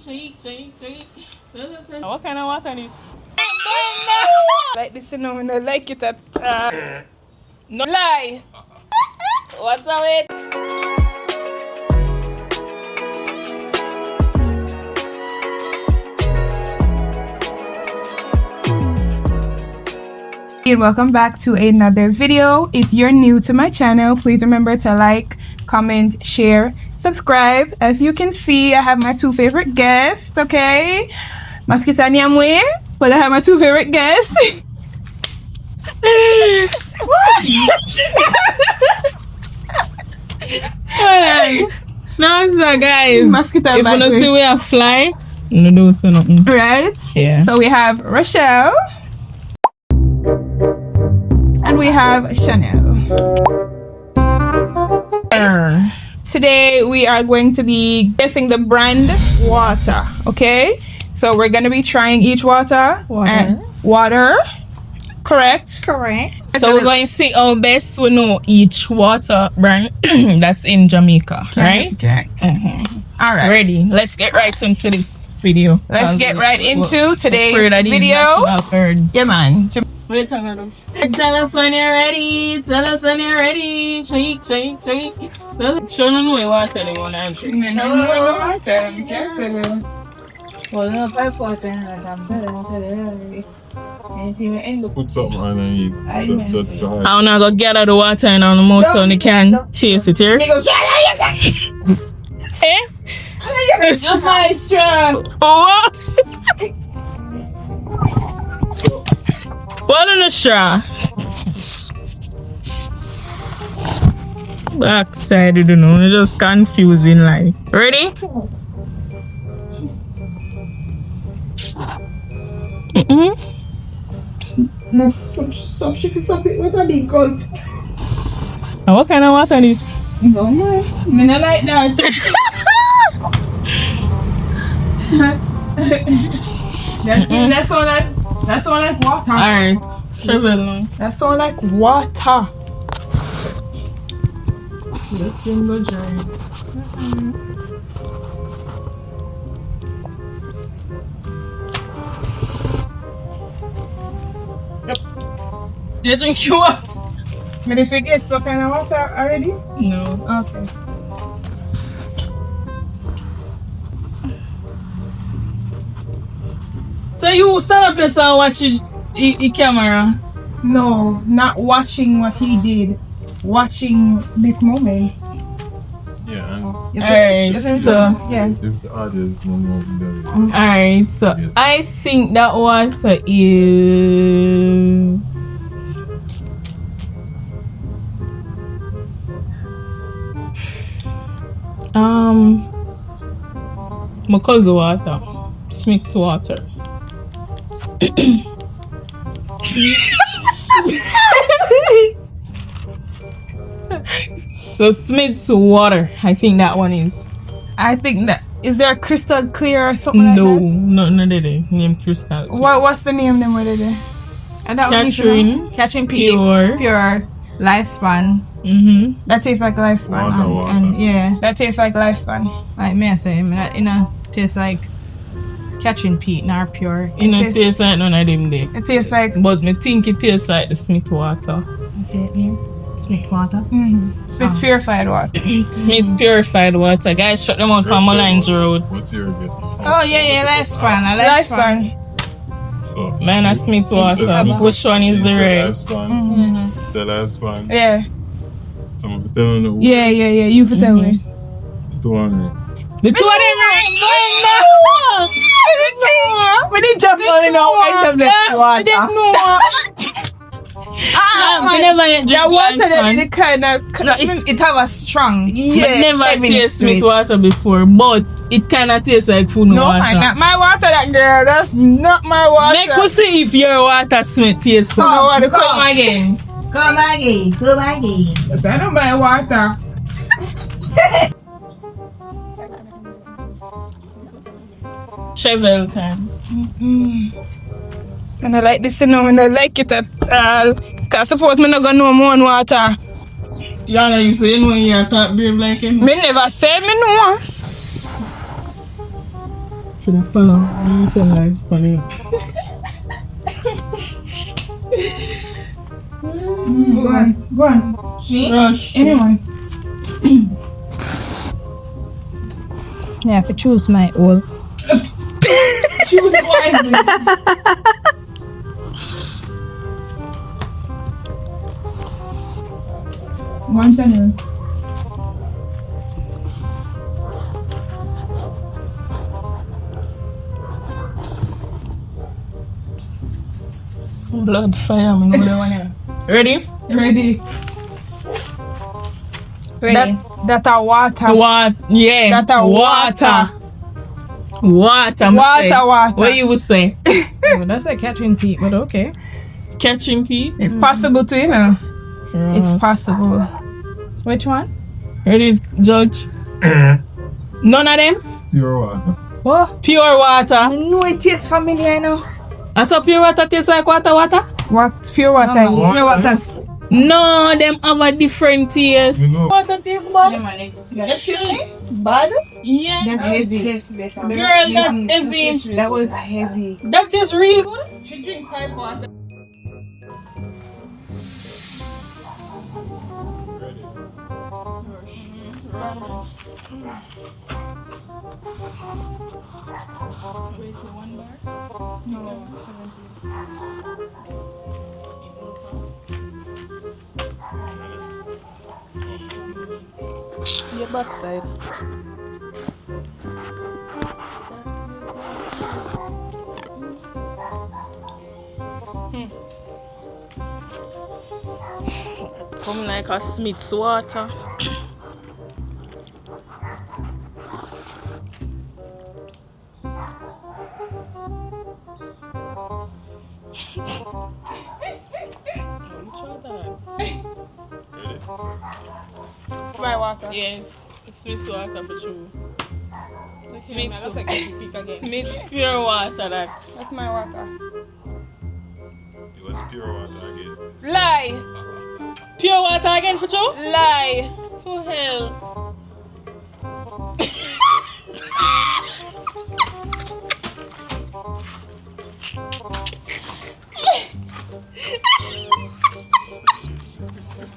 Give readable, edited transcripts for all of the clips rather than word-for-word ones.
What kind of water is? Like this, you know, I like it at No lie. what's it? Welcome back to another video. If you're new to my channel, please remember to like, comment, share, subscribe. As you can see, I have my two favorite guests, okay? Maskita Nyamwe, but I have my two favorite guests. No, so guys, Maskita if you don't see we are fly, no do so nothing. Right? Yeah. So we have Rochelle. And we have Chanel. Today we are going to be guessing the brand water, okay? So we're going to be trying each water. Water. Correct. So we're going to see our best we know each water brand that's in Jamaica, right? Okay. All right. Ready. Let's get right into this video. Let's get right into today's video. Yeah, man. Wait, tell us when you're ready. Tell us when you're ready. Shake. Show no way water they want to drink. Put something on and eat. I'm not gonna gather the water in on the mouth so they can chase it here. Eh? Just my straw. What? What on the straw? Backside, you don't know. It's just confusing, like. Ready? And what kind of water is? No, man. I don't like that. That's all like water. Alright. That's all like water. Let's go dry. You think you are? But if you get some kind of water already? No. Okay. So you stand up and watch the camera? No, not watching what he did. Watching this moment. Yeah, and Alright, so yeah. if the others don't know them. alright, so Yeah. I think that water is Makozo water. Smith's water. So Smith's water, I think that one is. I think that is there a crystal clear or something like No, that? no, they name crystal. What's the name then? What is it? And that Catching pure pure. lifespan. That tastes like lifespan. Water. And yeah, that tastes like lifespan. Like me I say, tastes like catching Pete, not pure. You know, it tastes like none of them there. It tastes like But me think it tastes like the Smith water. You see it here? Smith water. Smith purified water. Smith purified water. Guys, shut them out from Malines Road. What's your guess? Oh yeah, lifespan. Lifespan. So, Man, a Smith water. Smith- Which one is the red? Lifespan. The lifespan. Yeah. Some of them know Yeah. You for tell me. 200. The two of them right? But they just falling out end of the water. We never yet drink That water that lifespan. they kind of No, it have a strong. But never taste Smith water before, but it kinda tastes like food No, water. man, not my water, that girl. That's not my water. Make us see if your water Smith tastes. Come again. Come again. That's not my water. Chevel time. And I like this, you know, and I like it at all. Because suppose me not gonna know more water. Y'all you say you know you're top brave like him. Me never say me know. should have followed the lifespan. Go on. Me? Rush. Anyone. Yeah, I have to choose my old. Choose wisely. One channel. Blood fire, me know that one here. Ready? Ready. Ready? That a water. Water. Yeah. That a water. Water. Water. What you would say? Oh, that's a catching peak, but okay. Catching pea? It's possible to, you know. It's possible. Which one? Ready, Judge? None of them? Pure water. What? Pure water. I know it tastes familiar, you know. I saw pure water tastes like water? What pure water? No, is? pure water's. No, them have a different taste. You know. Water tastes bad? Excuse me? Bad? Yes. That's heavy. Girl, that's heavy. That was heavy. That tastes really good. She drink pipe water. Your backside. Come like a Smith's water. My water. Yes, Smith's water for true. Smith's, Like Smith's pure water that. That's my water. It was pure water again. Lie. Pure water again for true? Lie. To hell.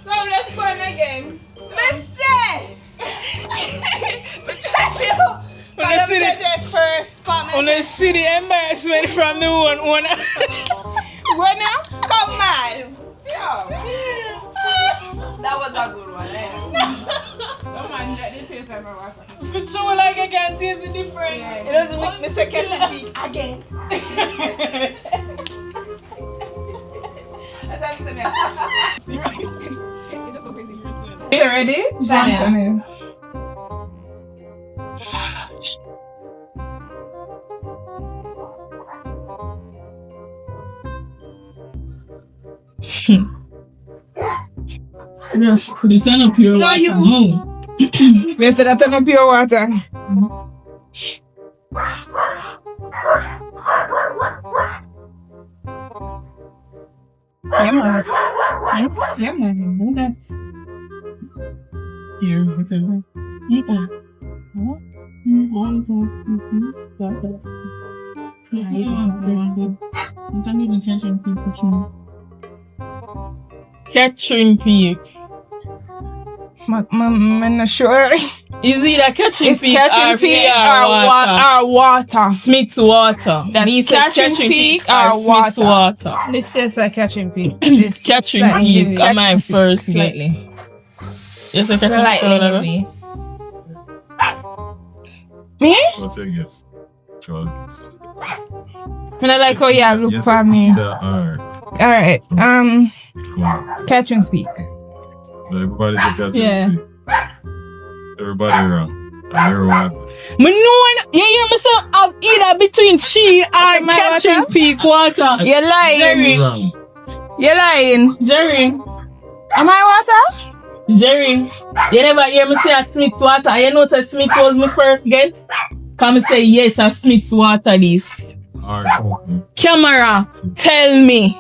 Come, let's go on again. Mister! Wanna see the embarrassment from the one. What now? Come on. That was a good one, eh? Come on, that didn't taste like my water. For sure, like I can taste the difference. Yeah. It doesn't make me say catching peak again. That's what I'm saying. You ready? Johnson. This is not pure water. No. We said that's not pure water. Here, whatever. Yeah. Catching peak. I'm not sure. Is it a catching It's peak catching or peak water? or water. Smith's water. That's These are catching peak or or Smith's water. This tastes like catching peak. This Catching slightly peak. heavy. Am I first? Slightly. Yes, a catching Slightly peak. heavy. Me? What's your guess? Drugs. I like how you look Yes, for me. either or. Alright. Come on. Catch and speak. Everybody's a catching Yeah. peak. Everybody wrong. Everyone. Me know you hear me say I'm either between she or My catching water? peak water. You're lying. Jerry. Wrong. You're lying. Jerry. Am I water? Jerry. You never hear me say a Smith's water. You know say Smith was my first guess. Come say yes, a Smith's water this. Alright. Camera, tell me.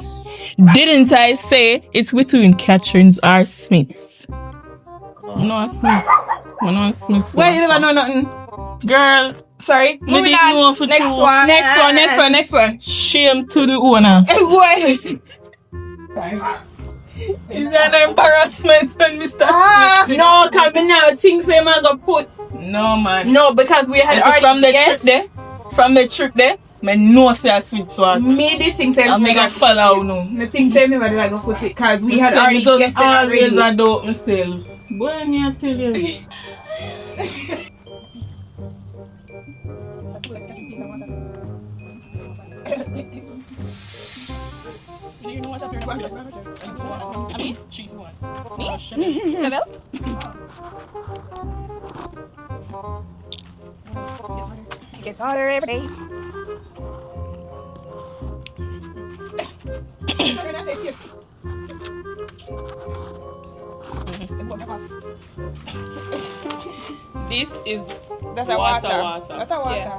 Didn't I say it's between Catherine's or Smith's? No Smith. No Smith. Why you never know nothing? Girl, Sorry. me Moving didn't know on. for Next true. one. Next one. Shame to the owner. Hey, boy. Is that an embarrassment when Mr. Smith? No, because we now things they might go put. No man. No, because we had And already from the guessed. trick there. From the trick there. Me know say a Smith swag. Me the things they I'm gonna follow no. The things they never like go put it because we had already just guessed it always already. I doubt myself. Boy, me I tell you. It gets harder every day. This is That's water. That's a water. Yeah.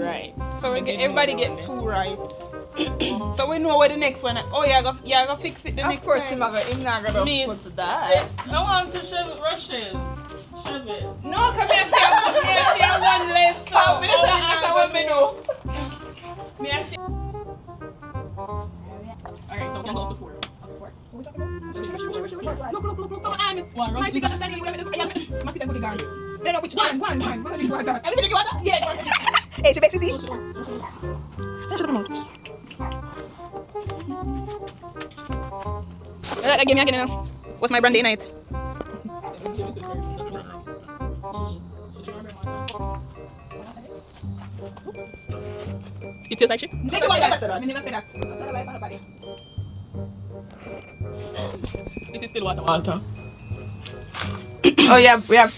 Right. So everybody get 2 right. So we know where the next one. Oh, you go fix it the next Of course, time. him not gonna Miss put that. I want to shove it, Rochelle. Shove it. No, come here. I see one left. So that's what we know. Alright, so we can go up to 4. Look. Come on. One, My feet are standing. My feet are good guard. No, which one? One. Yeah. Hey, she makes it see. Give me again. What's my brandy night? It tastes like shit. Never say that. This is still water. Oh yeah.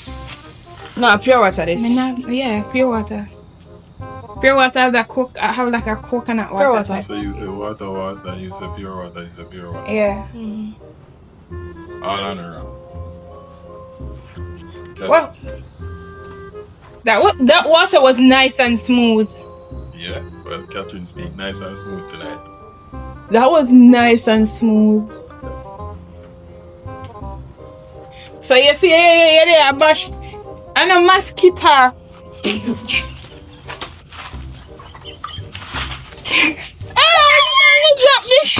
No, pure water this. Yeah, pure water. Pure water have like a coconut water. Pure water. So you say water, you say pure water, you say pure water. Yeah. All on around. Okay. Well, that water was nice and smooth. Yeah, well, Catherine speak nice and smooth tonight. That was nice and smooth. So you see, yeah, bash. And a mosquito. Drop this.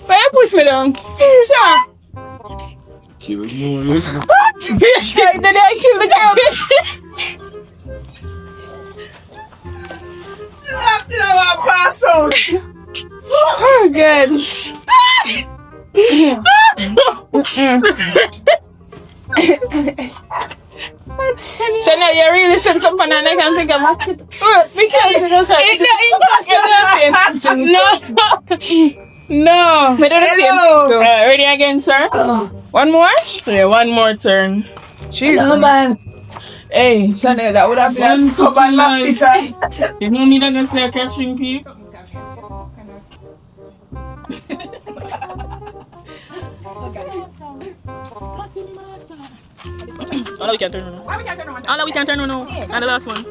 Why you push me down? Sure. Kill it more. Then I kill the girl. I pass out. Oh, God. Chanel, you really said something and I can think of it. No. We do the same thing. Ready again, sir? One more? Yeah, one more turn. Jeez. Man. Hey, Chanel, that would have been a stubborn mosquito. You know me that gonna say a catching peak? Oh, we can't turn no. Why we can't turn on? Oh, we can't turn no. And the last one.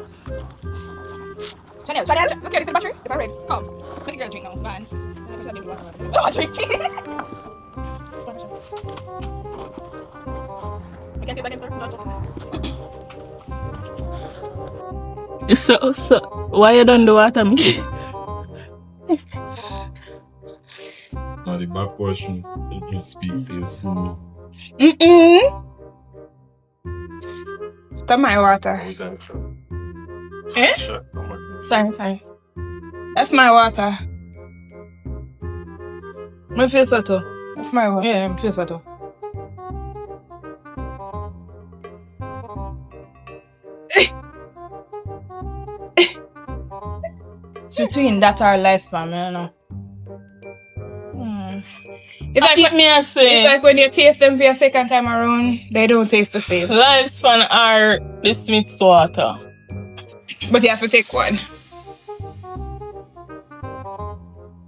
Chanel, look at this battery. If I read, comes. Make a girl drink now. Go on. I don't want to drink. I can't take that, sir. So, why you done the water? Now the back portion, you can speak this. That's my water. Eh? Sorry. That's my water. I feel so too. That's my water. Yeah, I feel so too. It's between that or lifespan, I don't know. It's like, Keep me a say. it's like when you taste them for your second time around, they don't taste the same. Lifespan are the Smith's water. But you have to take one.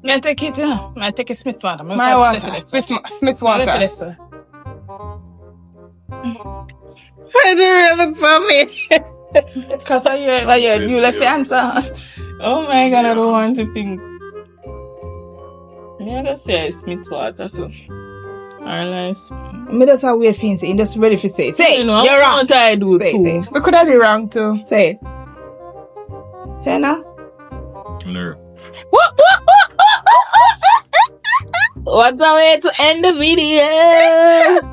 I take it, you know. I take a Smith water. My water. Smith's water. Water. I don't really for me. Because I hear you left your answer. Oh my god, I don't want to think. Yeah, that's it's Smith water too. Or nice. Me just a weird thing. Say, you just ready for say it. Say it. You know, You're wrong. what I do Say it, too. say it. We could have been wrong too. Say it. Say it now. No. What's a way to end the video?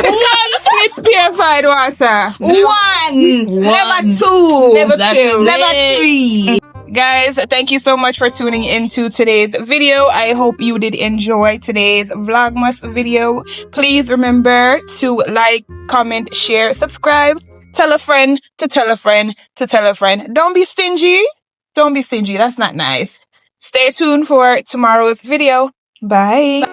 One Smith's purified water. One. Never One. two. Never That's two. it. Never three. Guys, thank you so much for tuning into today's video. I hope you did enjoy today's Vlogmas video. Please remember to like, comment, share, subscribe. Tell a friend to tell a friend to tell a friend. Don't be stingy. Don't be stingy. That's not nice. Stay tuned for tomorrow's video. Bye.